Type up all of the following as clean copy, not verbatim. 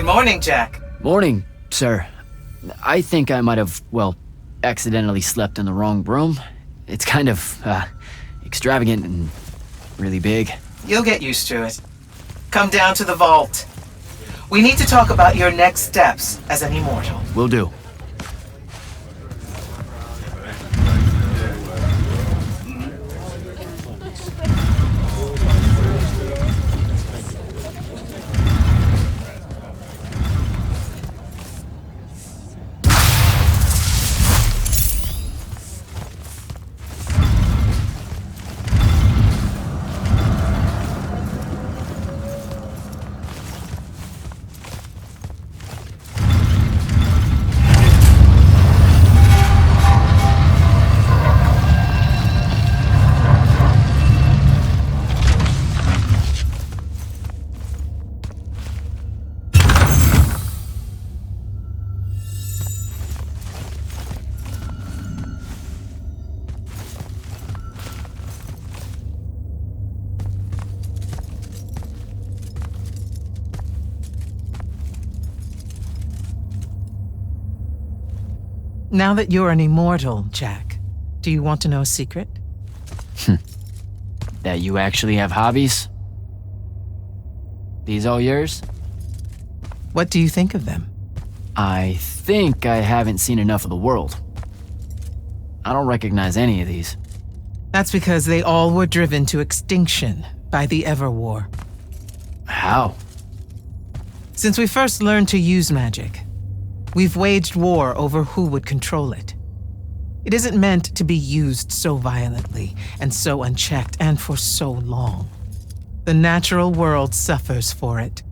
morning, Jack. Morning, sir. I think I might have, well, accidentally slept in the wrong room. It's kind of, extravagant and really big. You'll get used to it. Come down to the vault. We need to talk about your next steps as an immortal. Will do. Now that you're an immortal, Jack, do you want to know a secret? That you actually have hobbies? These all yours? What do you think of them? I think I haven't seen enough of the world. I don't recognize any of these. That's because they all were driven to extinction by the Everwar. How? Since we first learned to use magic, we've waged war over who would control it. It isn't meant to be used so violently and so unchecked and for so long. The natural world suffers for it.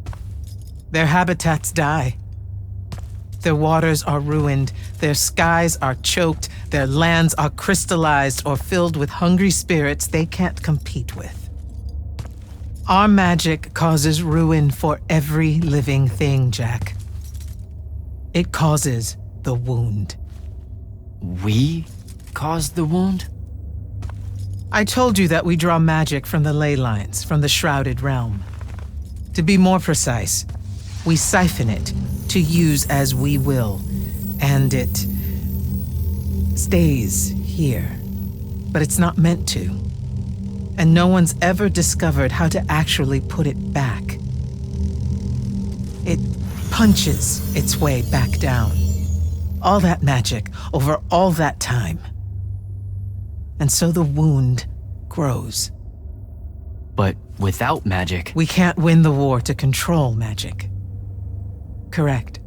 Their habitats die. Their waters are ruined, their skies are choked, their lands are crystallized or filled with hungry spirits they can't compete with. Our magic causes ruin for every living thing, Jack. It causes the wound. We caused the wound? I told you that we draw magic from the ley lines, from the Shrouded Realm. To be more precise, we siphon it to use as we will, and it stays here. But it's not meant to. And no one's ever discovered how to actually put it back. It punches its way back down. All that magic over all that time. And so the wound grows. But without magic... We can't win the war to control magic. Correct.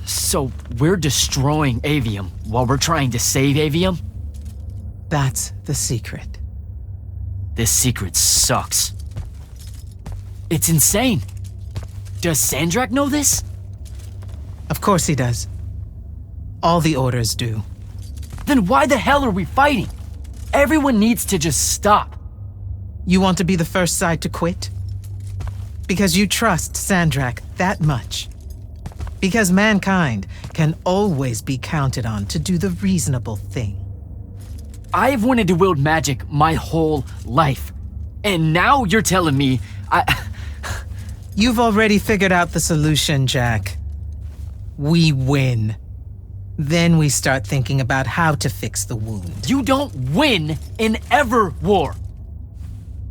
So we're destroying Aveum while we're trying to save Aveum? That's the secret. This secret sucks. It's insane. Does Sandrakk know this? Of course he does. All the orders do. Then why the hell are we fighting? Everyone needs to just stop. You want to be the first side to quit? Because you trust Sandrakk that much. Because mankind can always be counted on to do the reasonable thing. I've wanted to wield magic my whole life. And now you're telling me You've already figured out the solution, Jack. We win. Then we start thinking about how to fix the wound. You don't win in ever war.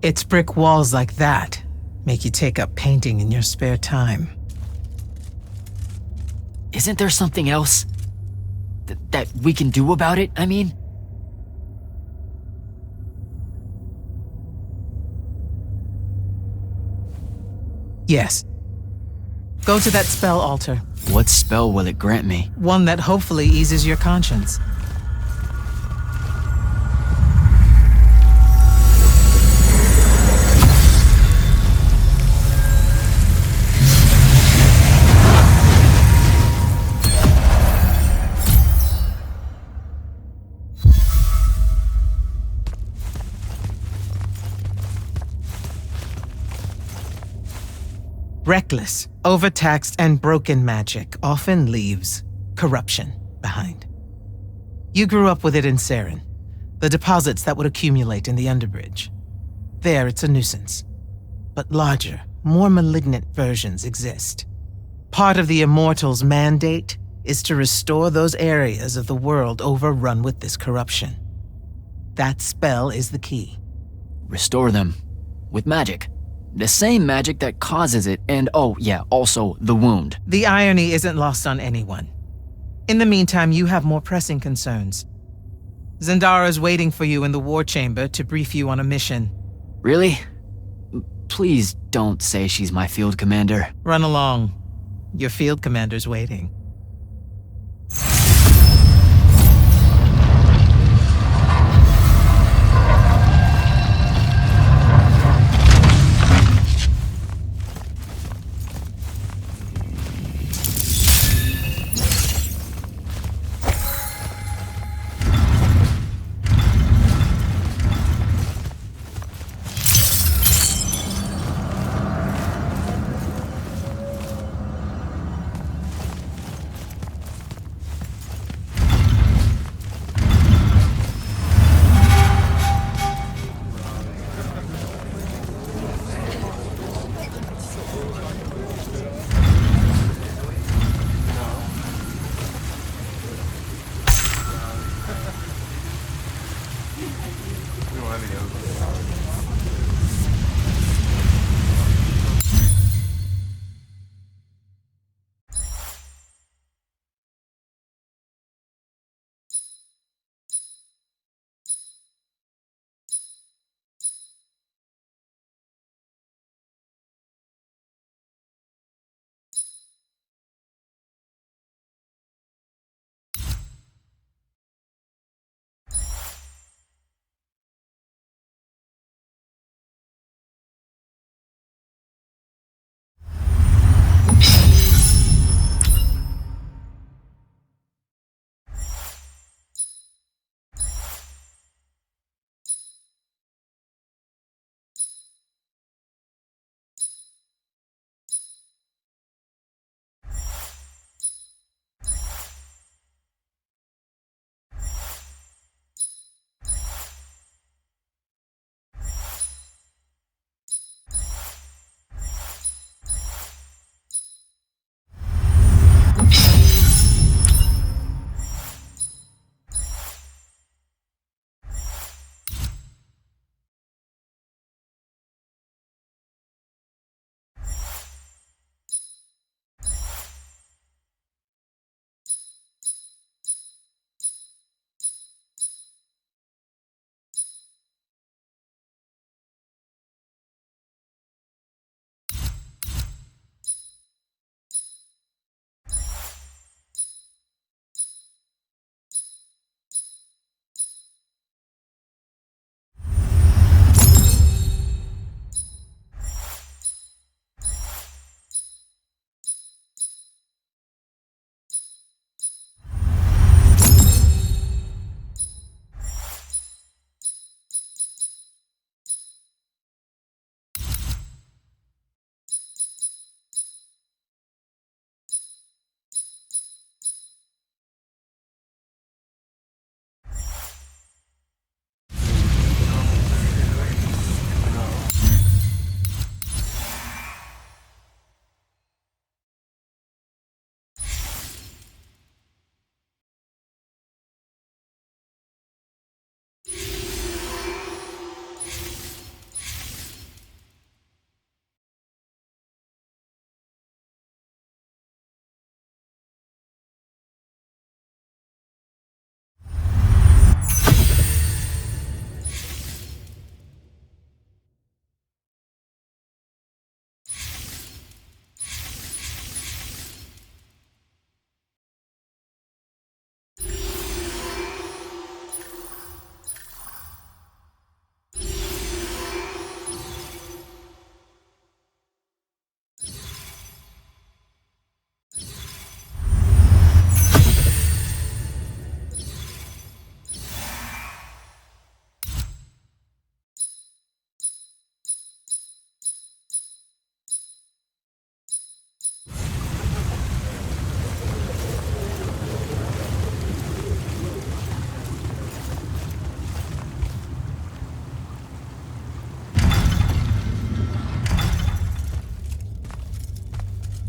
It's brick walls like that make you take up painting in your spare time. Isn't there something else that we can do about it, I mean? Yes. Go to that spell altar. What spell will it grant me? One that hopefully eases your conscience. Reckless, overtaxed, and broken magic often leaves corruption behind. You grew up with it in Saren, the deposits that would accumulate in the Underbridge. There, it's a nuisance. But larger, more malignant versions exist. Part of the Immortals' mandate is to restore those areas of the world overrun with this corruption. That spell is the key. Restore them. With magic. The same magic that causes it, and oh yeah, also the wound. The irony isn't lost on anyone. In the meantime, you have more pressing concerns. Zendara's waiting for you in the war chamber to brief you on a mission. Really? Please don't say she's my field commander. Run along. Your field commander's waiting.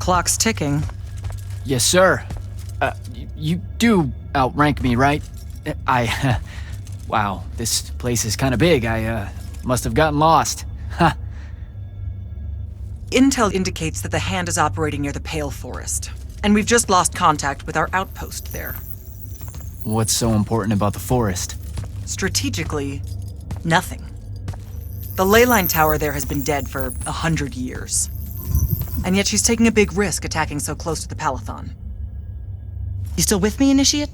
Clock's ticking. Yes, sir. You do outrank me, right? Wow, this place is kind of big. I must have gotten lost. Ha! Intel indicates that the Hand is operating near the Pale Forest, and we've just lost contact with our outpost there. What's so important about the forest? Strategically, nothing. The ley line tower there has been dead for 100 years. And yet she's taking a big risk attacking so close to the Palathon. You still with me, Initiate?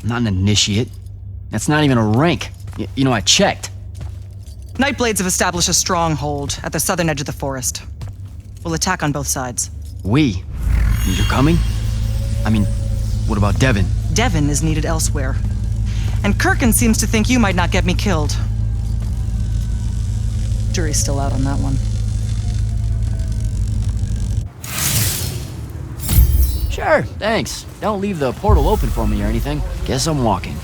I'm not an initiate. That's not even a rank. You know, I checked. Nightblades have established a stronghold at the southern edge of the forest. We'll attack on both sides. We? You're coming? I mean, what about Devin? Devin is needed elsewhere. And Kirkin seems to think you might not get me killed. Jury's still out on that one. Sure, thanks. Don't leave the portal open for me or anything. Guess I'm walking.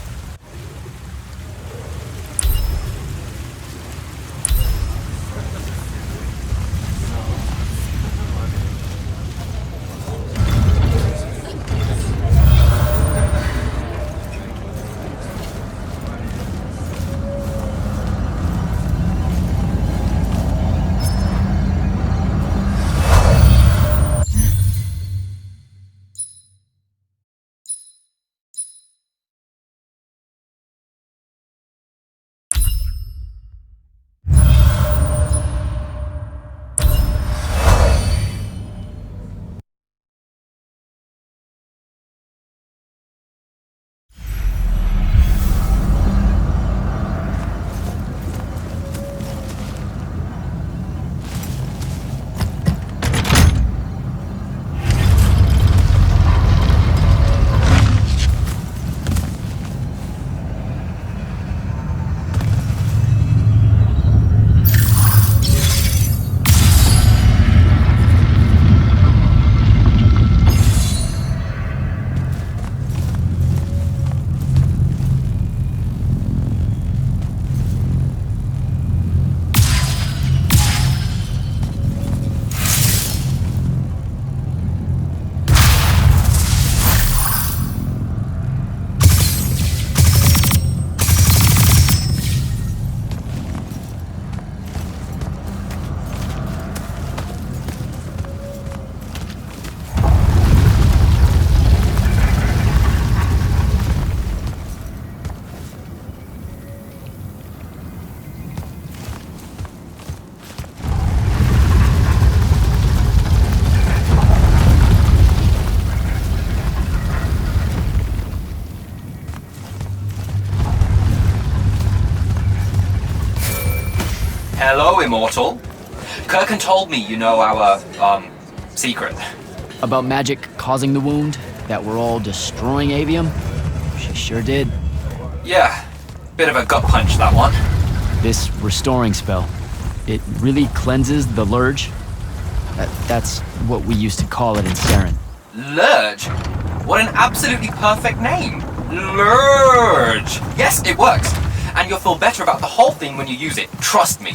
Hello, Immortal. Kirkin told me you know our, secret. About magic causing the wound? That we're all destroying Aveum? She sure did. Yeah, bit of a gut punch, that one. This restoring spell, it really cleanses the Lurge? That's what we used to call it in Saren. Lurge? What an absolutely perfect name. Lurge! Yes, it works. And you'll feel better about the whole thing when you use it. Trust me.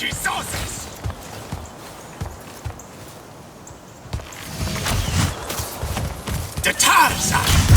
resources! The Tarzan!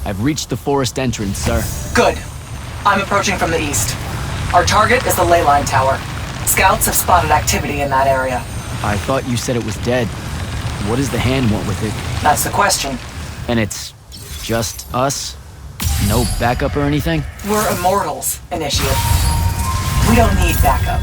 I've reached the forest entrance, sir. Good. I'm approaching from the east. Our target is the ley line tower. Scouts have spotted activity in that area. I thought you said it was dead. What does the hand want with it? That's the question. And it's just us? No backup or anything? We're Immortals, Initiate. We don't need backup.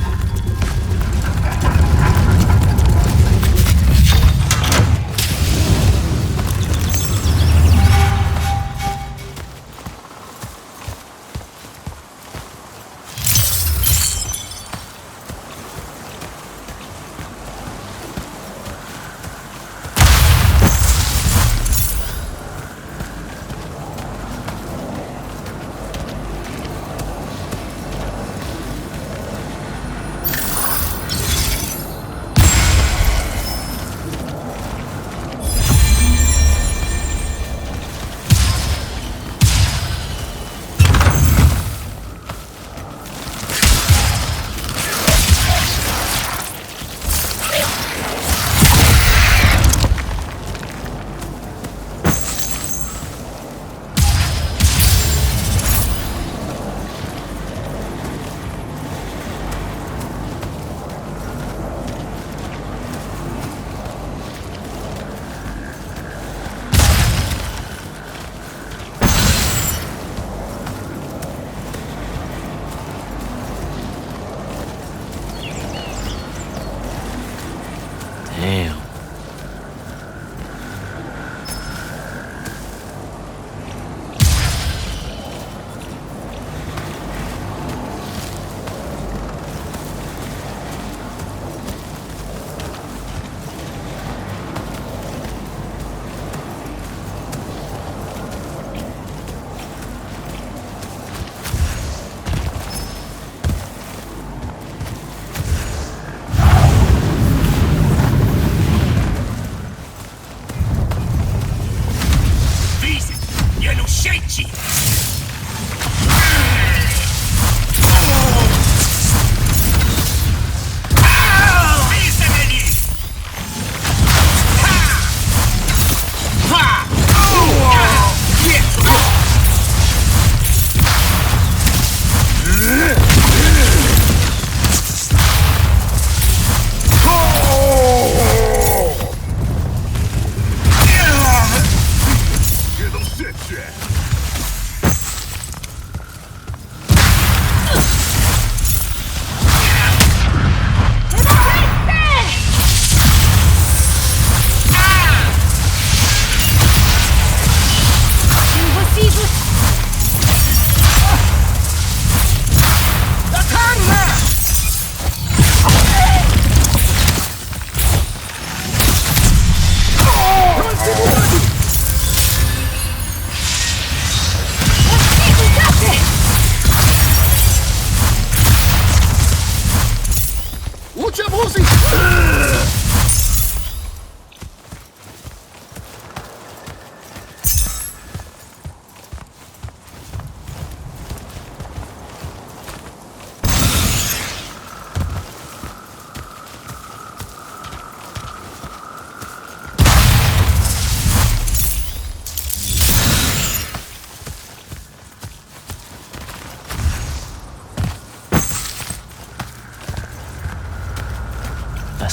Damn.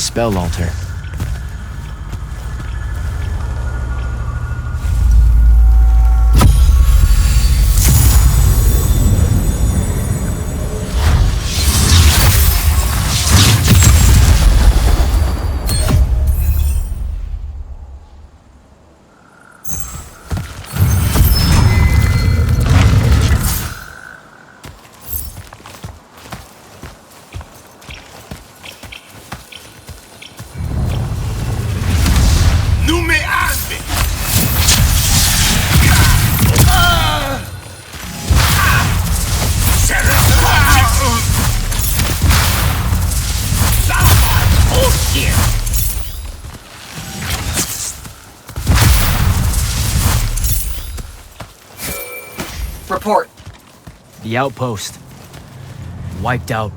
spell altar. Report. The outpost. Wiped out.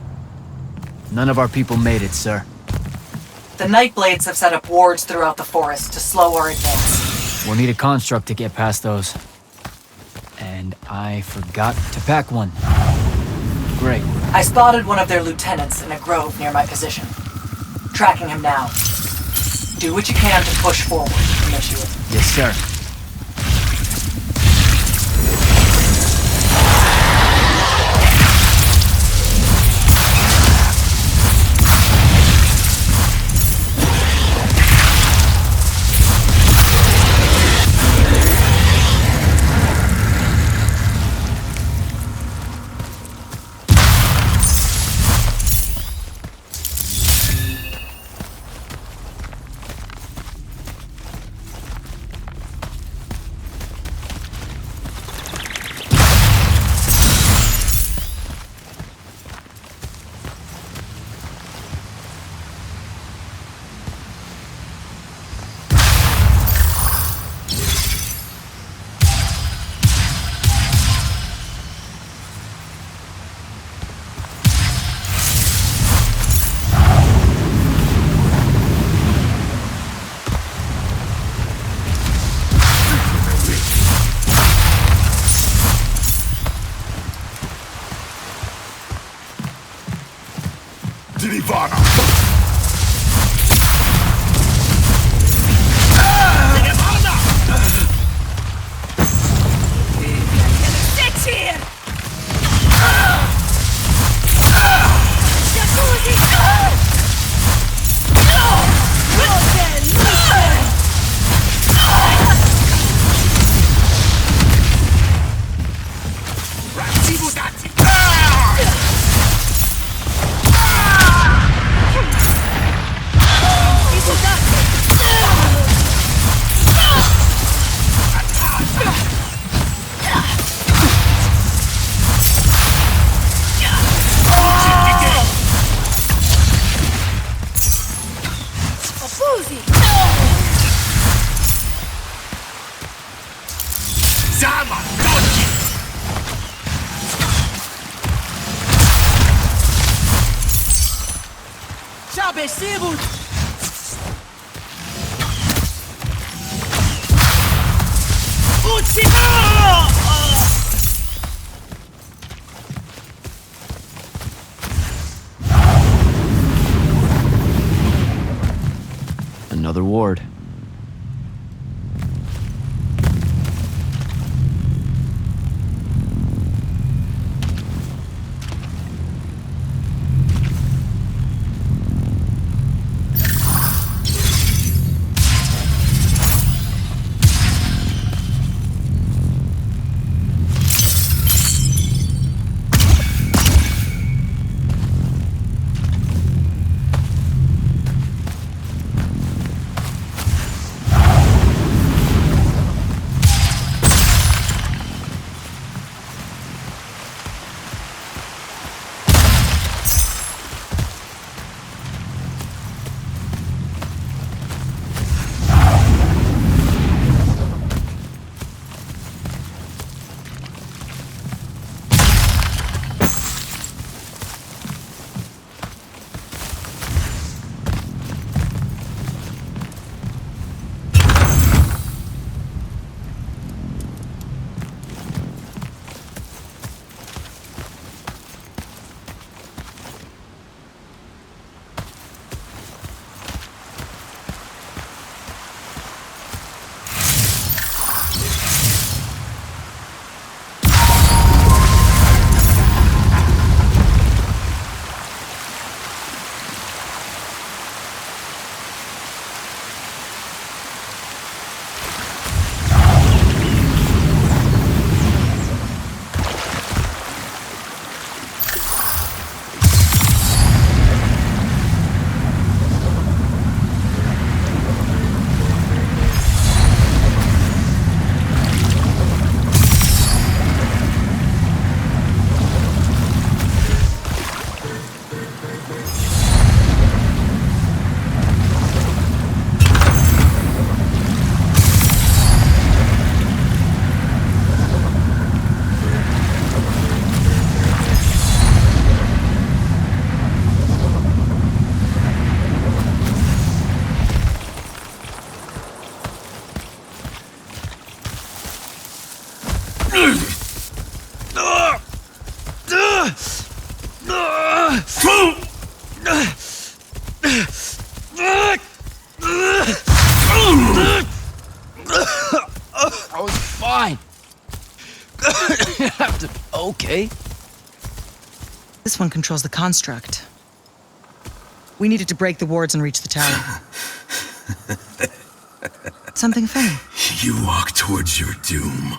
None of our people made it, sir. The Nightblades have set up wards throughout the forest to slow our advance. We'll need a construct to get past those. And I forgot to pack one. Great. I spotted one of their lieutenants in a grove near my position. Tracking him now. Do what you can to push forward, Initiate. Yes, sir. Another ward. I was fine. Okay. This one controls the construct. We needed to break the wards and reach the tower. Something funny. You walk towards your doom.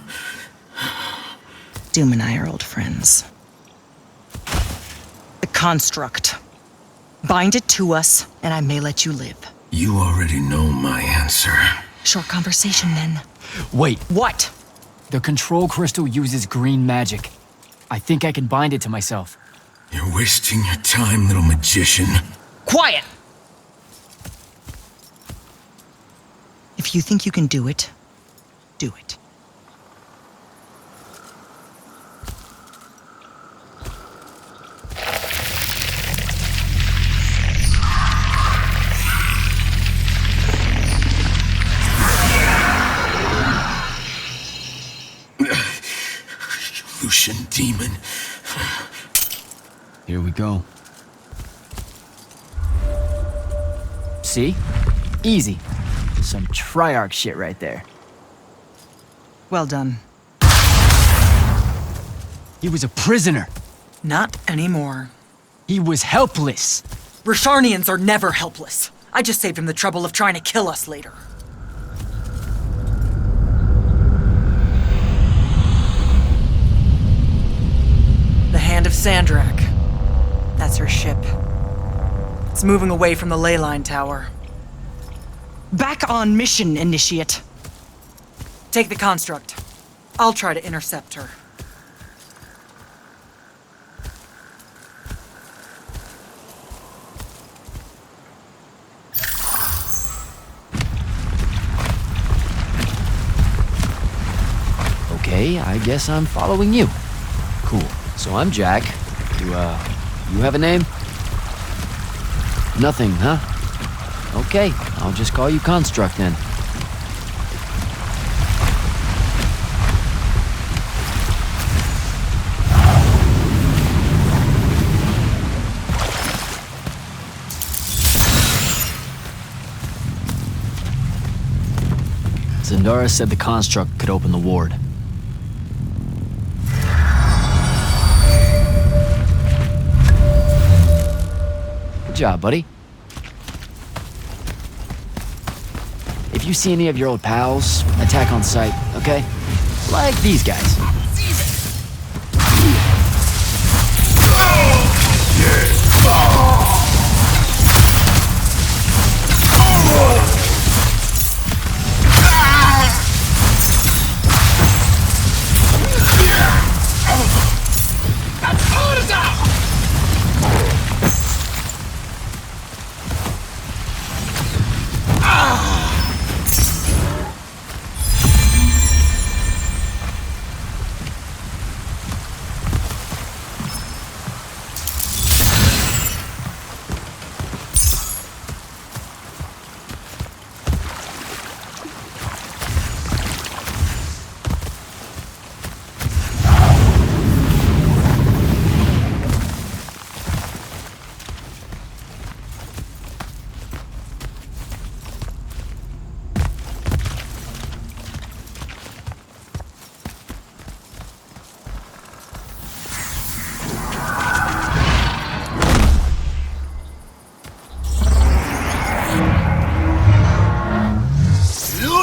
Doom and I are old friends. The construct. Bind it to us, and I may let you live. You already know my answer. Short conversation, then. Wait, What? the control crystal uses green magic. I think I can bind it to myself. You're wasting your time, little magician. Quiet! If you think you can do it, do it. Lucian demon. Here we go. See? Easy. Some Triarch shit right there. Well done. He was a prisoner. Not anymore. He was helpless. Rasharnians are never helpless. I just saved him the trouble of trying to kill us later. The Hand of Sandrakk. That's her ship. It's moving away from the ley line tower. Back on mission, Initiate. Take the construct. I'll try to intercept her. Okay, I guess I'm following you. Cool. So I'm Jack. You have a name? Nothing, huh? Okay, I'll just call you Construct then. Zendara said the Construct could open the ward. Good job, buddy. If you see any of your old pals, attack on sight, okay? Like these guys.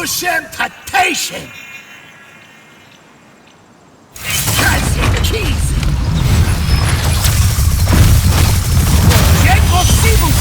Lucian-patation! Keys! Impossible!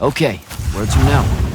Okay, where to now?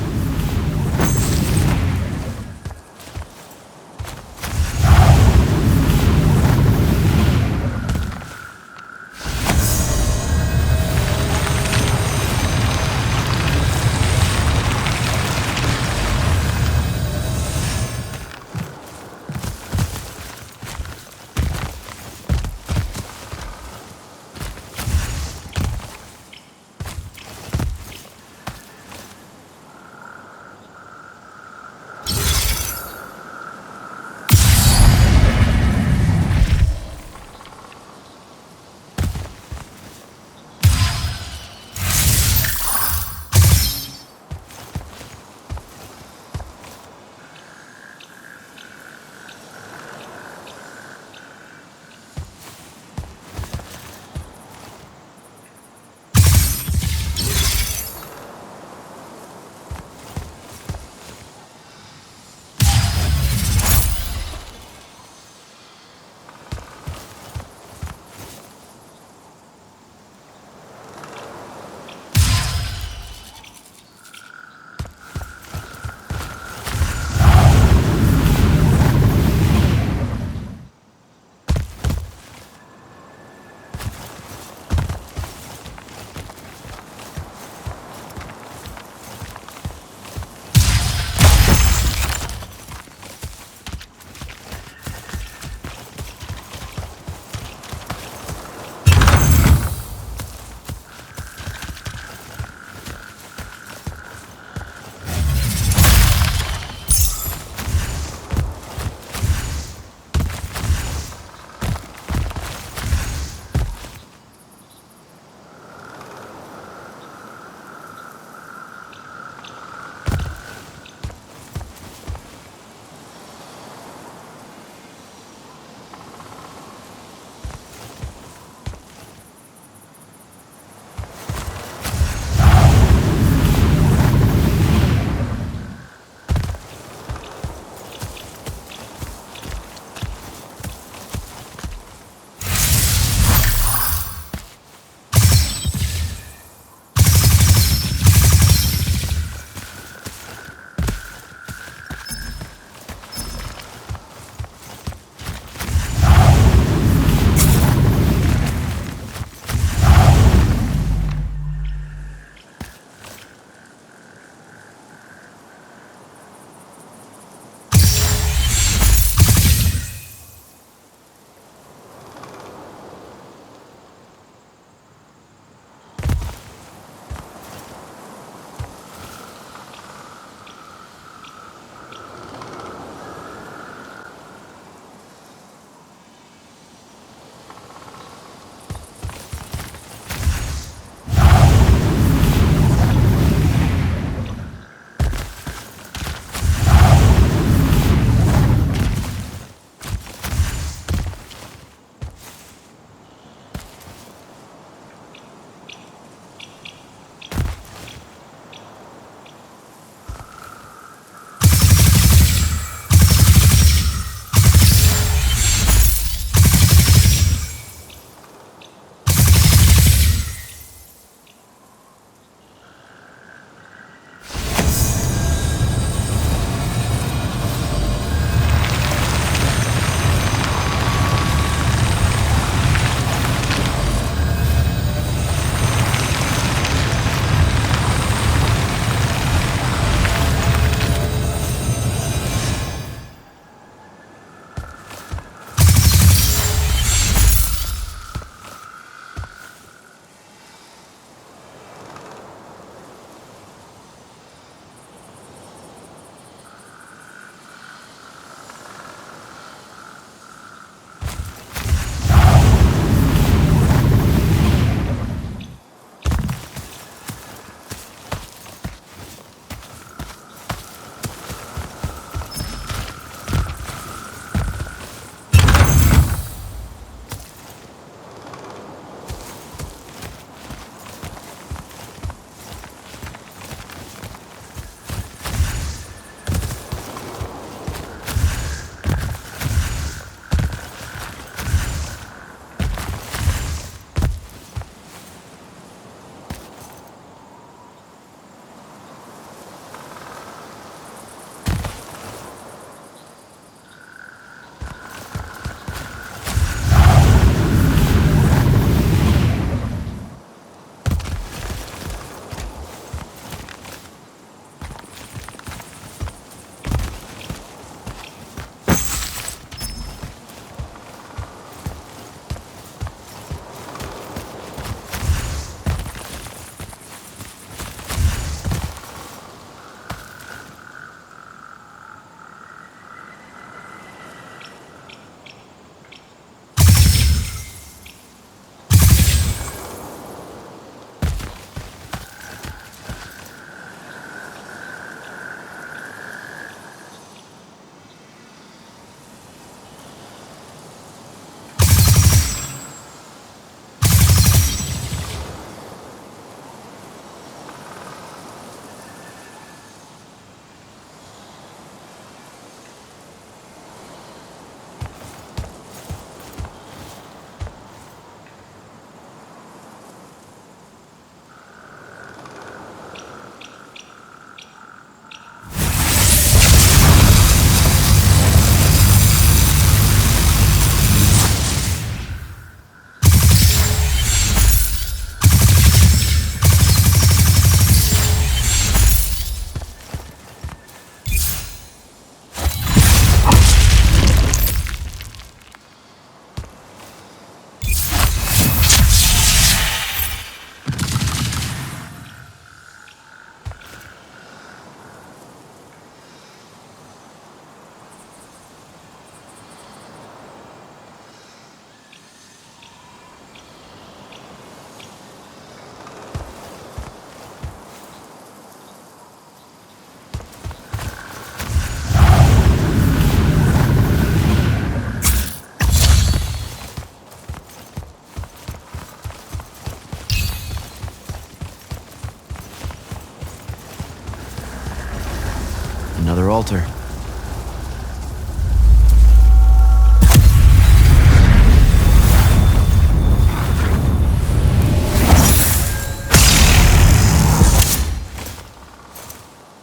Another altar.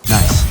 Nice.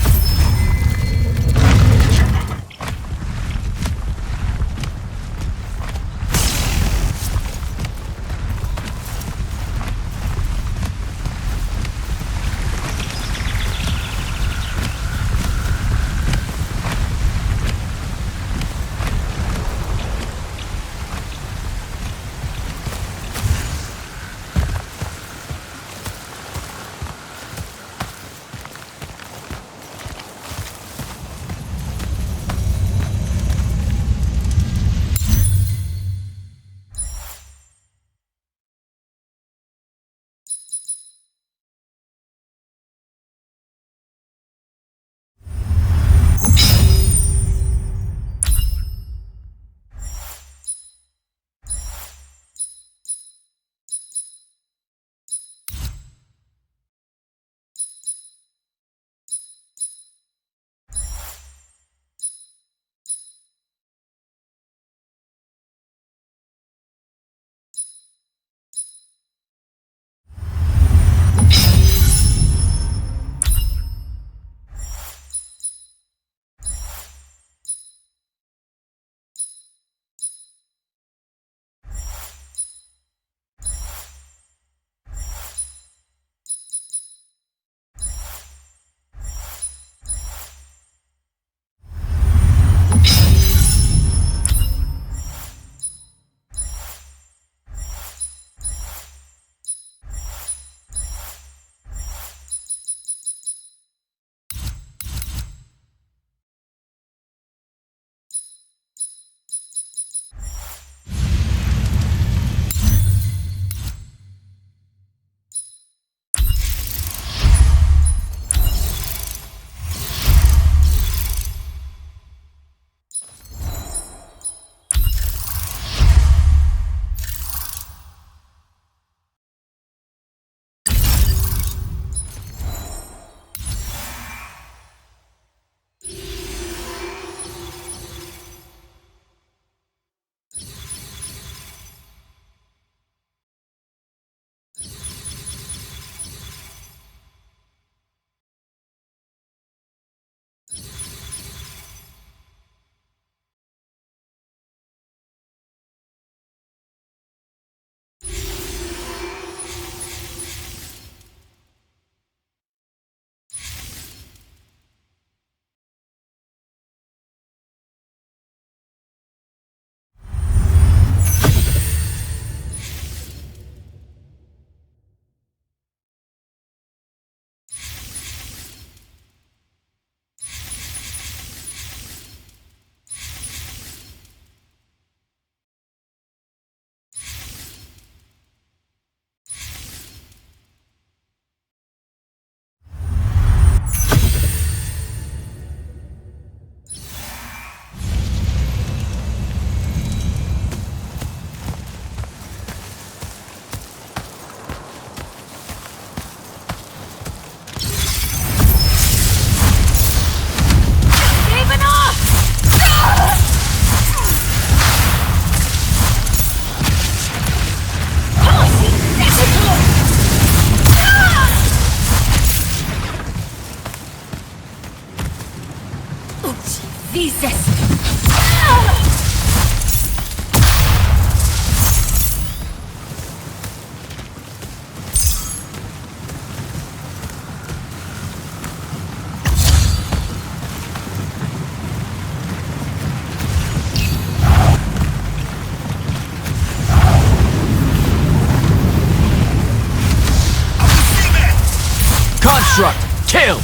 Construct! Kill!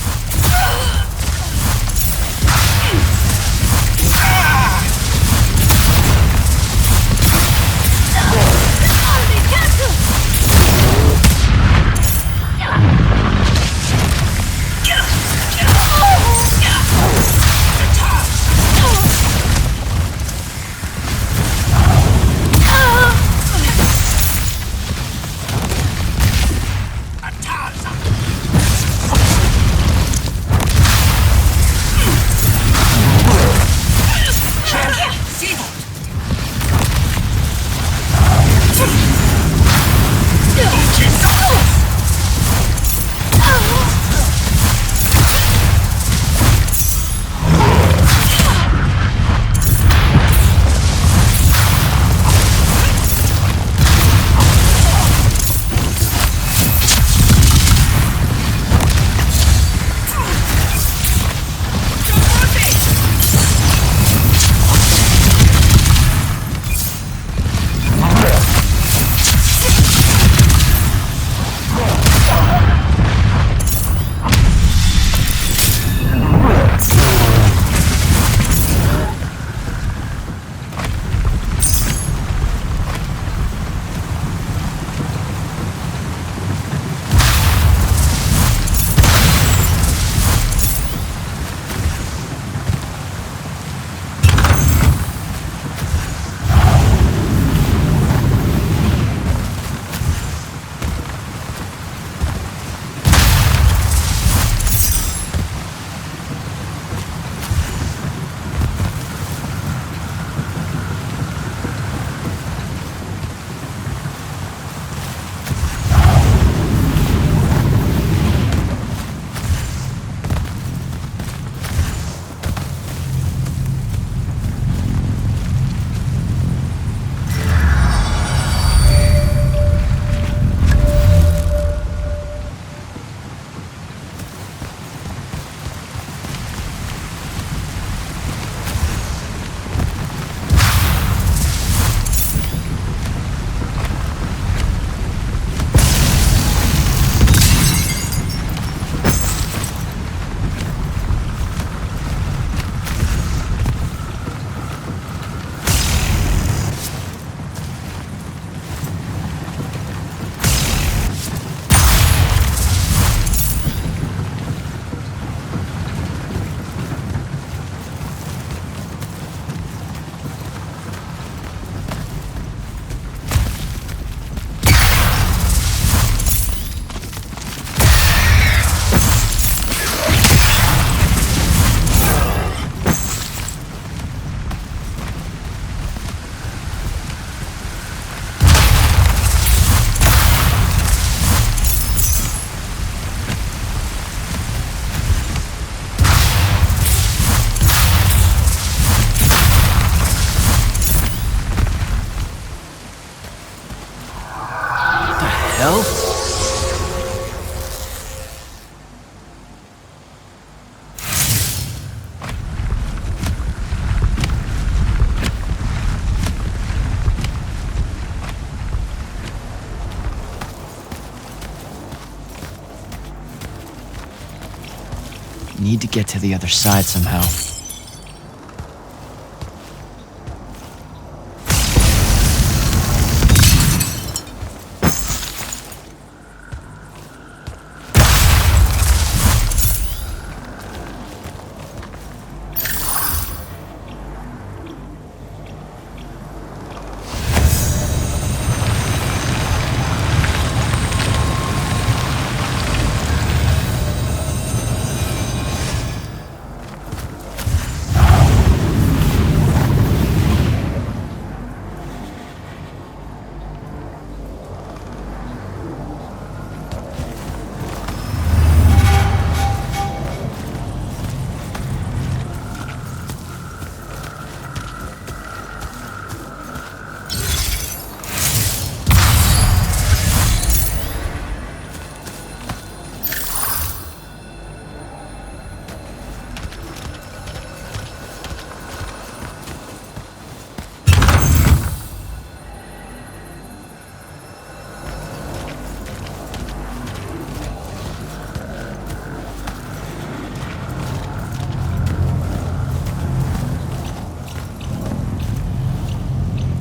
need to get to the other side somehow.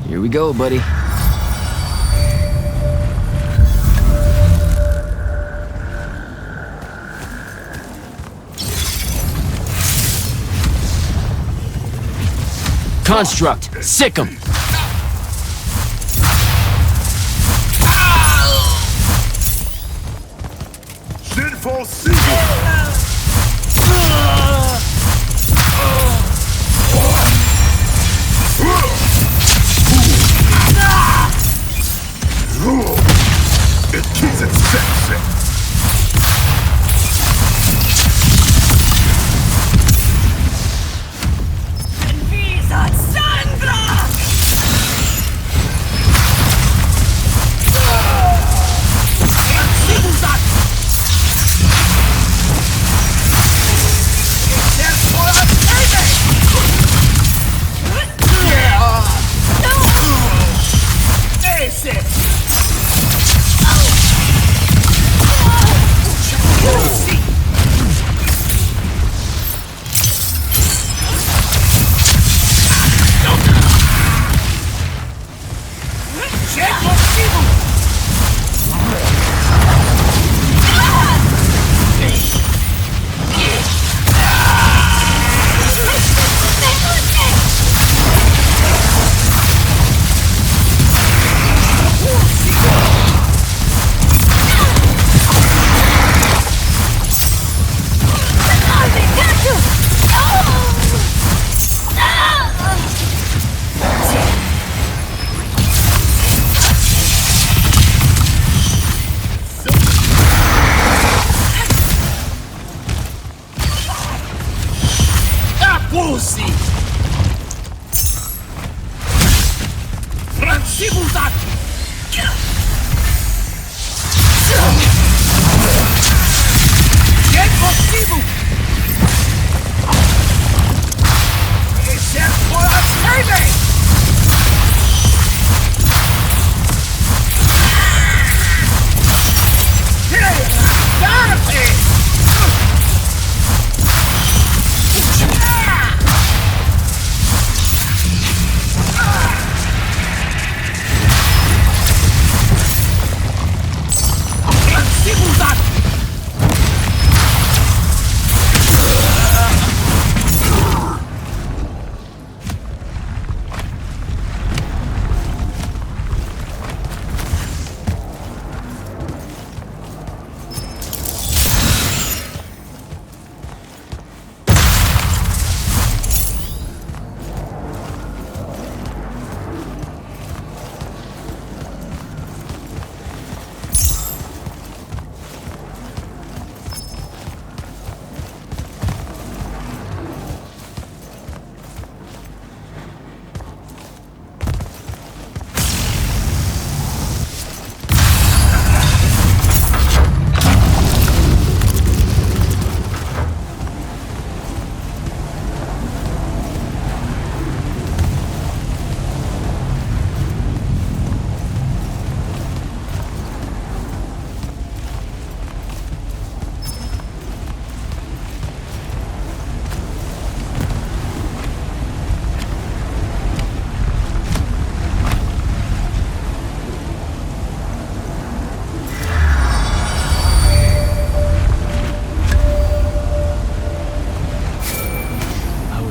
Here we go, buddy. Construct, sick 'em. Sinful season! It keeps it sexy. Visa Sandrakk!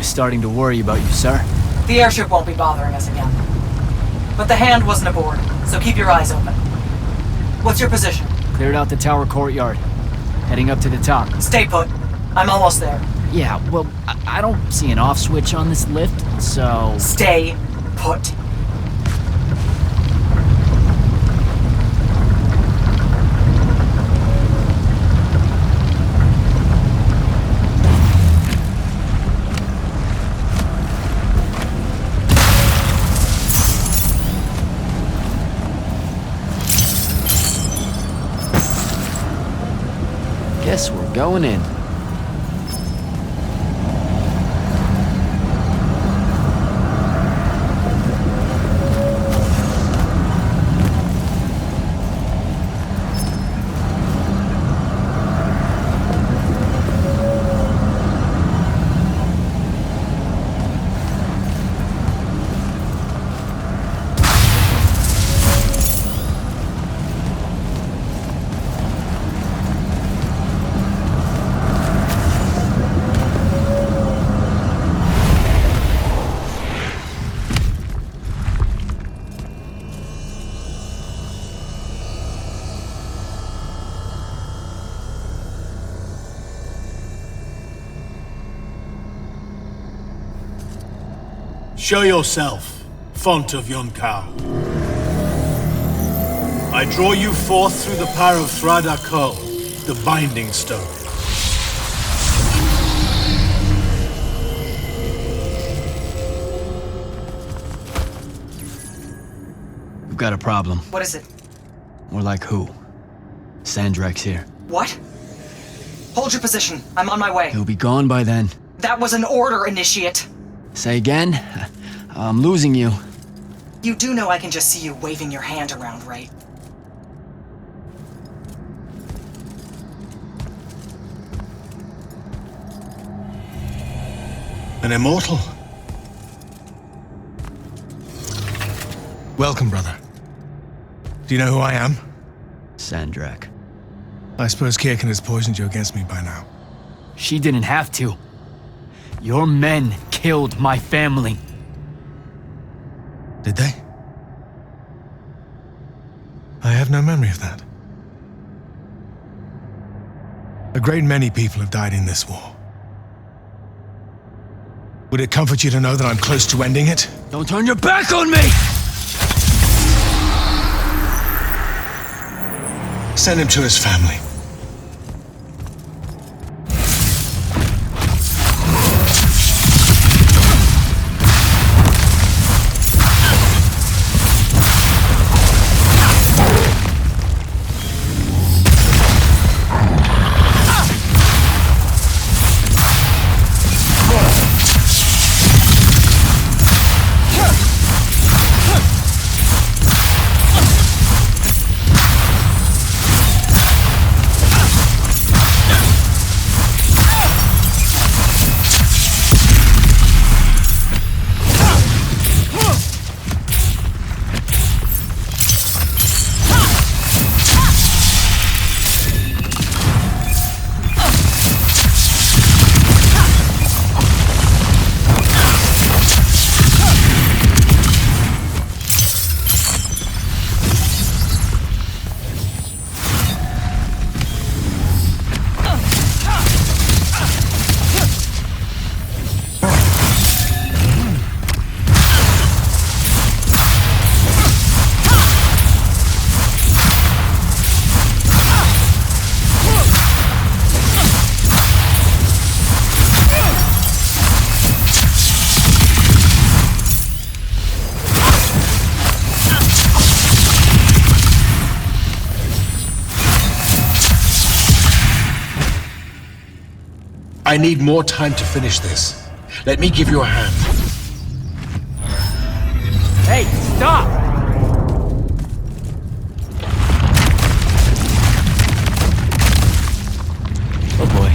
was starting to worry about you, sir. The airship won't be bothering us again. But the hand wasn't aboard, so keep your eyes open. What's your position? Cleared out the tower courtyard. Heading up to the top. Stay put. I'm almost there. Yeah, well, I don't see an off switch on this lift, so... Stay put. Guess we're going in. Show yourself, font of Yonkao. I draw you forth through the power of Sandrakk, the binding stone. We've got a problem. What is it? More like who? Sandrakk's here. What? Hold your position. I'm on my way. He'll be gone by then. That was an order, Initiate. Say again? I'm losing you. You do know I can just see you waving your hand around, right? An immortal? Welcome, brother. Do you know who I am? Sandrakk. I suppose Kirkin has poisoned you against me by now. She didn't have to. Your men killed my family. Did they? I have no memory of that. A great many people have died in this war. Would it comfort you to know that I'm close to ending it? Don't turn your back on me! Send him to his family. I need more time to finish this. Let me give you a hand. Hey, stop! Oh boy.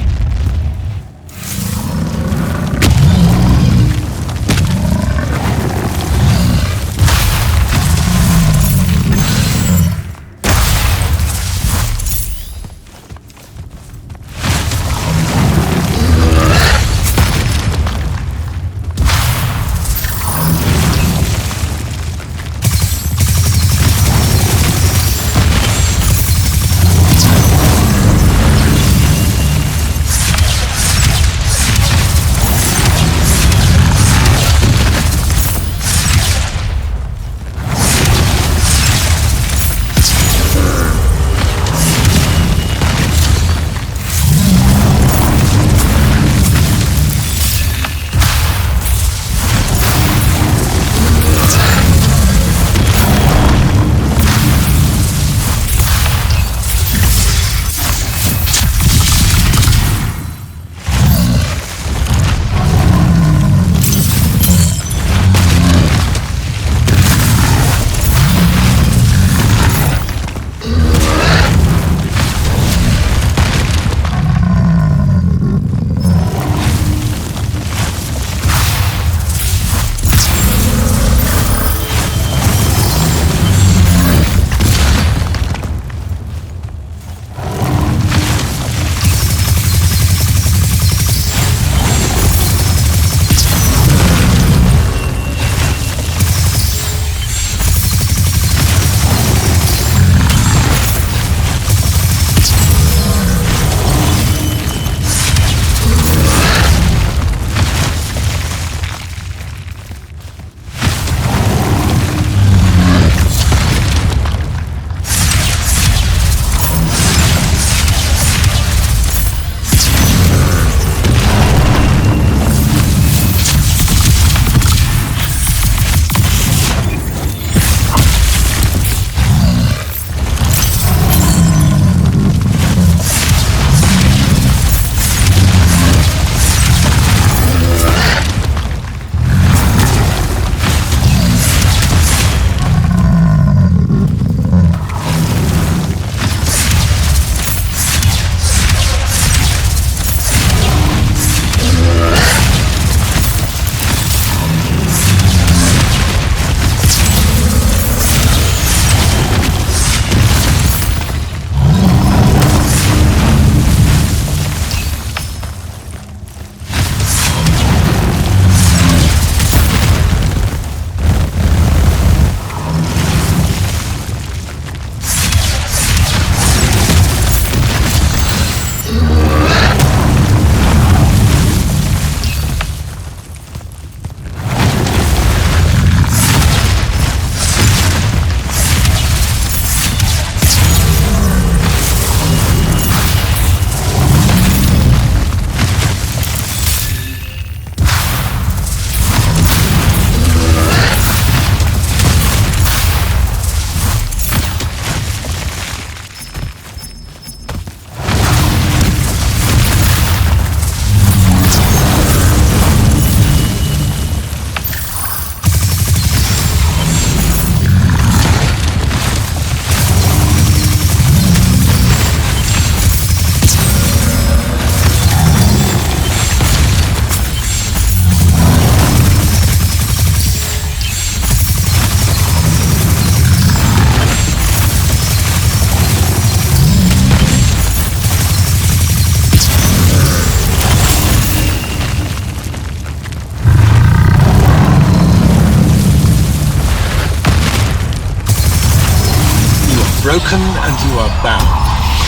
broken and you are bound.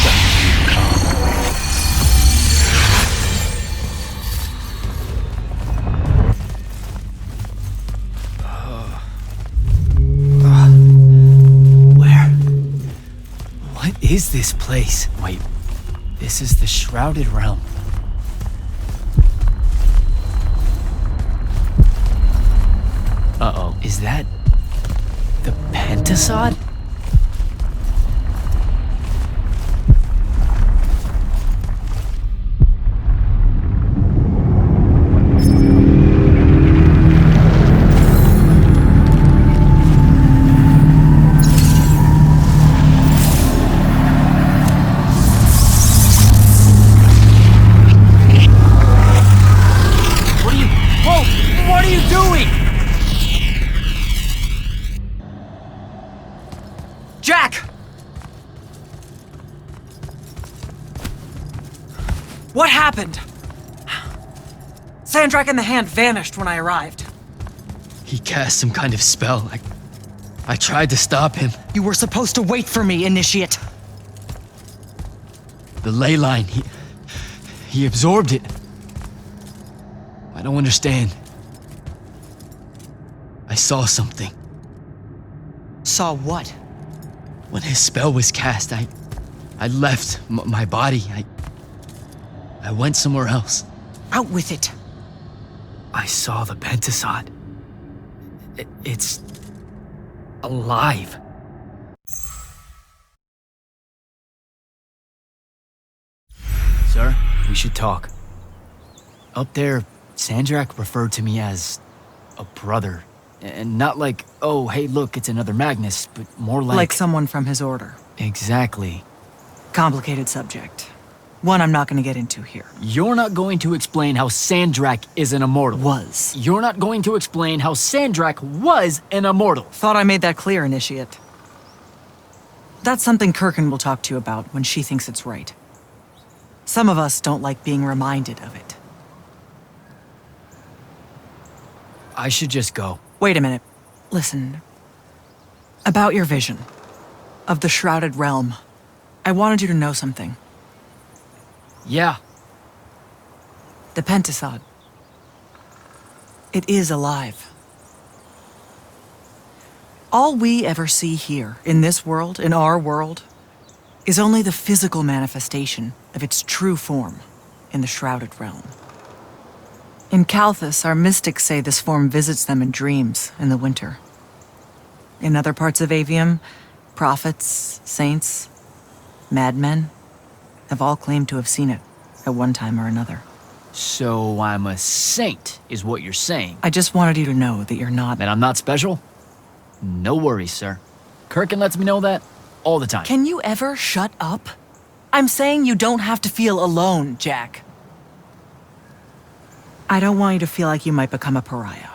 Back you come. Where? What is this place? Wait, this is the Shrouded Realm. Uh-oh, is that the Pentasod? What are you doing? Jack! What happened? Sandrakk and the Hand vanished when I arrived. He cast some kind of spell. I tried to stop him. You were supposed to wait for me, Initiate. The ley line, he absorbed it. I don't understand. I saw something. Saw what? When his spell was cast, I left my body. I went somewhere else. Out with it. I saw the Pentasod. It's alive. Sir, we should talk. Up there, Sandrakk referred to me as a brother. And not like, oh, hey, look, it's another Magnus, but more like... Like someone from his order. Exactly. Complicated subject. One I'm not going to get into here. You're not going to explain how Sandrakk is an immortal. Was. You're not going to explain how Sandrakk was an immortal. Thought I made that clear, Initiate. That's something Kirkin will talk to you about when she thinks it's right. Some of us don't like being reminded of it. I should just go. Wait a minute. Listen. About your vision of the Shrouded Realm, I wanted you to know something. Yeah. The Pentasod. It is alive. All we ever see here, in this world, in our world, is only the physical manifestation of its true form in the Shrouded Realm. In Kalthus, our mystics say this form visits them in dreams in the winter. In other parts of Aveum, prophets, saints, madmen have all claimed to have seen it at one time or another. So I'm a saint, is what you're saying. I just wanted you to know that you're not... And I'm not special? No worries, sir. Kirkin lets me know that all the time. Can you ever shut up? I'm saying you don't have to feel alone, Jack. I don't want you to feel like you might become a pariah.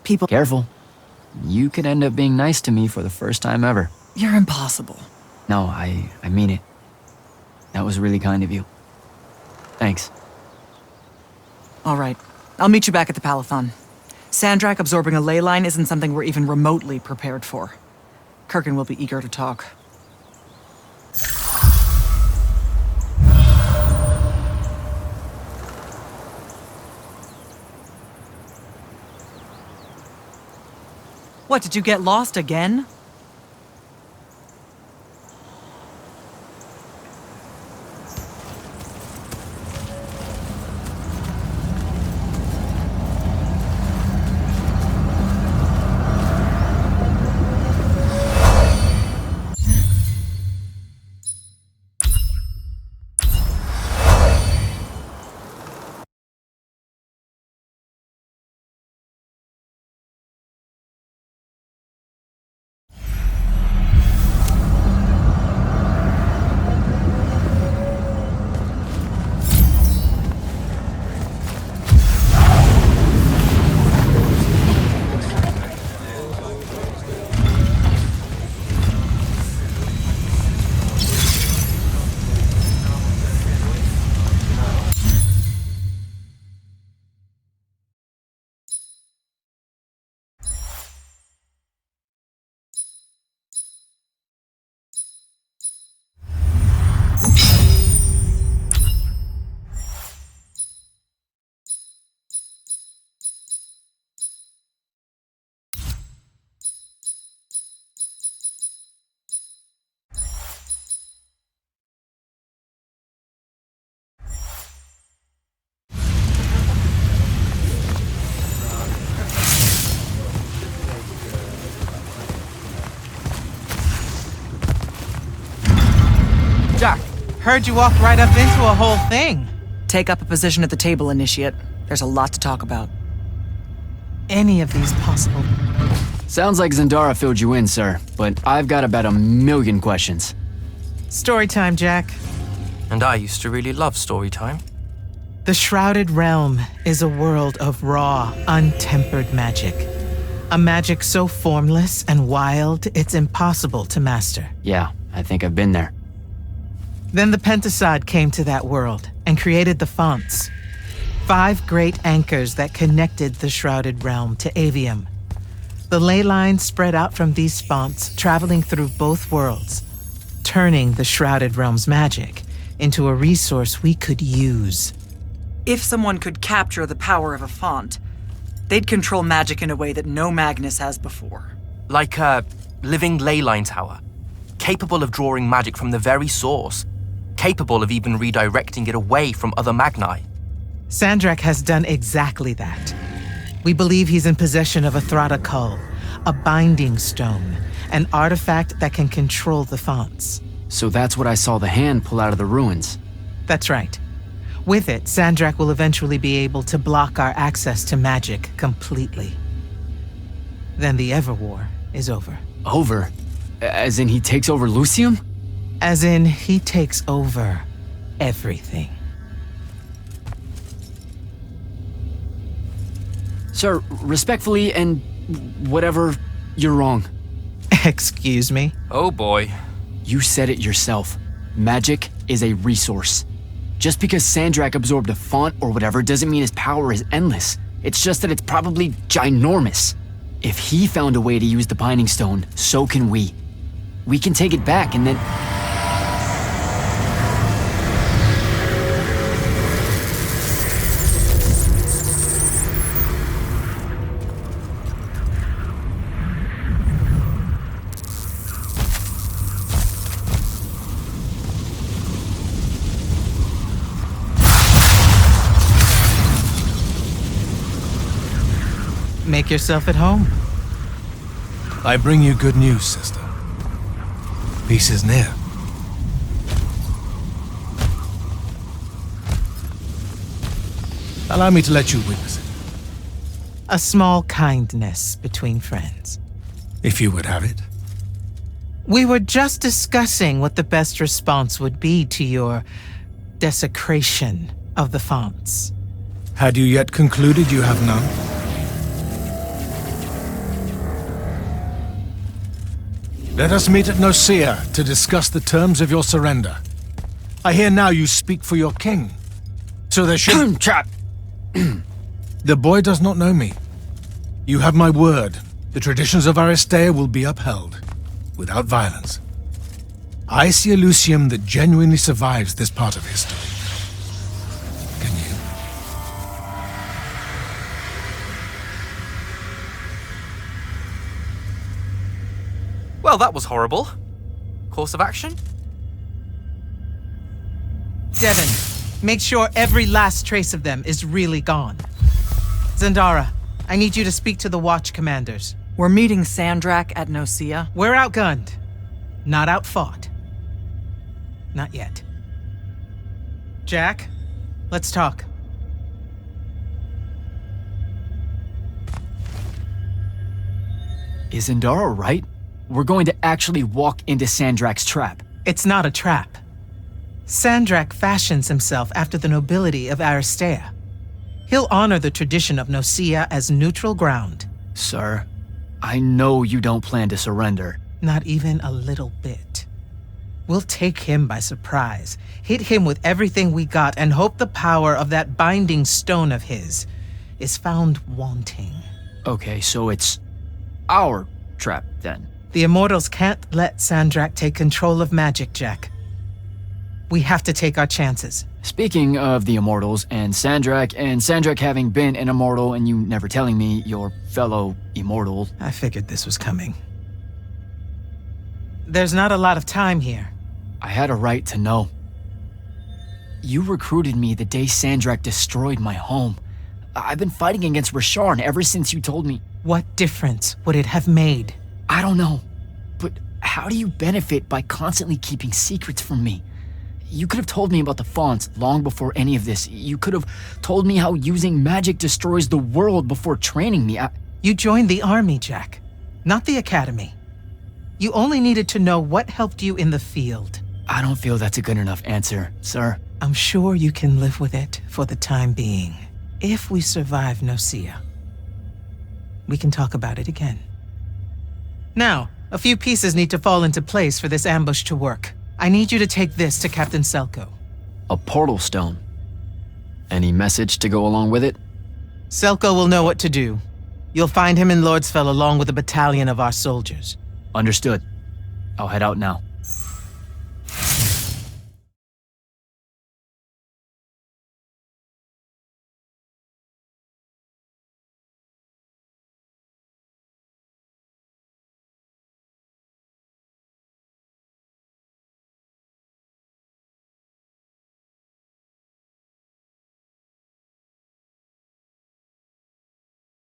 People... Careful. You could end up being nice to me for the first time ever. You're impossible. No, I mean it. That was really kind of you. Thanks. All right. I'll meet you back at the Palathon. Sandrakk absorbing a ley line isn't something we're even remotely prepared for. Kirkin will be eager to talk. What, did you get lost again? Heard you walked right up into a whole thing. Take up a position at the table, Initiate. There's a lot to talk about. Any of these possible? Sounds like Zendara filled you in, sir, but I've got about 1,000,000 questions. Story time, Jack. And I used to really love story time. The Shrouded Realm is a world of raw, untempered magic. A magic so formless and wild, it's impossible to master. Yeah, I think I've been there. Then the Pentasod came to that world and created the fonts. 5 great anchors that connected the Shrouded Realm to Aveum. The ley lines spread out from these fonts, traveling through both worlds, turning the Shrouded Realm's magic into a resource we could use. If someone could capture the power of a font, they'd control magic in a way that no Magnus has before. Like a living leyline tower, capable of drawing magic from the very source, capable of even redirecting it away from other Magni. Sandrakk has done exactly that. We believe he's in possession of a Thradakul, a binding stone, an artifact that can control the fonts. So that's what I saw the hand pull out of the ruins. That's right. With it, Sandrakk will eventually be able to block our access to magic completely. Then the Everwar is over. Over? As in he takes over Lucium? As in, he takes over everything. Sir, respectfully and whatever, you're wrong. Excuse me? Oh boy. You said it yourself. Magic is a resource. Just because Sandrakk absorbed a font or whatever doesn't mean his power is endless. It's just that it's probably ginormous. If he found a way to use the Binding Stone, so can we. We can take it back and then... Make yourself at home. I bring you good news, sister. Peace is near. Allow me to let you witness it, A small kindness between friends. if you would have it. We were just discussing what the best response would be to your desecration of the fonts. Had you yet concluded you have none? Let us meet at Nicaea to discuss the terms of your surrender. I hear now you speak for your king. So there should... Trap! The boy does not know me. You have my word. The traditions of Aristea will be upheld, without violence. I see a Lucium that genuinely survives this part of history. Can you? Well, that was horrible. Course of action? Devin, make sure every last trace of them is really gone. Zendara, I need you to speak to the watch commanders. We're meeting Sandrakk at Nicaea. We're outgunned, not outfought. Not yet. Jack, let's talk. Is Zendara right? We're going to actually walk into Sandrakk's trap. It's not a trap. Sandrakk fashions himself after the nobility of Aristea. He'll honor the tradition of Nicaea as neutral ground. Sir, I know you don't plan to surrender. Not even a little bit. We'll take him by surprise, hit him with everything we got, and hope the power of that binding stone of his is found wanting. Okay, so it's our trap then. The Immortals can't let Sandrakk take control of magic, Jack. We have to take our chances. Speaking of the Immortals and Sandrakk having been an Immortal and you never telling me your fellow Immortal. I figured this was coming. There's not a lot of time here. I had a right to know. You recruited me the day Sandrakk destroyed my home. I've been fighting against Rasharn ever since you told me. What difference would it have made? I don't know, but how do you benefit by constantly keeping secrets from me? You could have told me about the fonts long before any of this. You could have told me how using magic destroys the world before training me. You joined the army, Jack, not the academy. You only needed to know what helped you in the field. I don't feel that's a good enough answer, sir. I'm sure you can live with it for the time being. If we survive Nocia, we can talk about it again. Now, a few pieces need to fall into place for this ambush to work. I need you to take this to Captain Selko. A portal stone. Any message to go along with it? Selko will know what to do. You'll find him in Lordsfell along with a battalion of our soldiers. Understood. I'll head out now.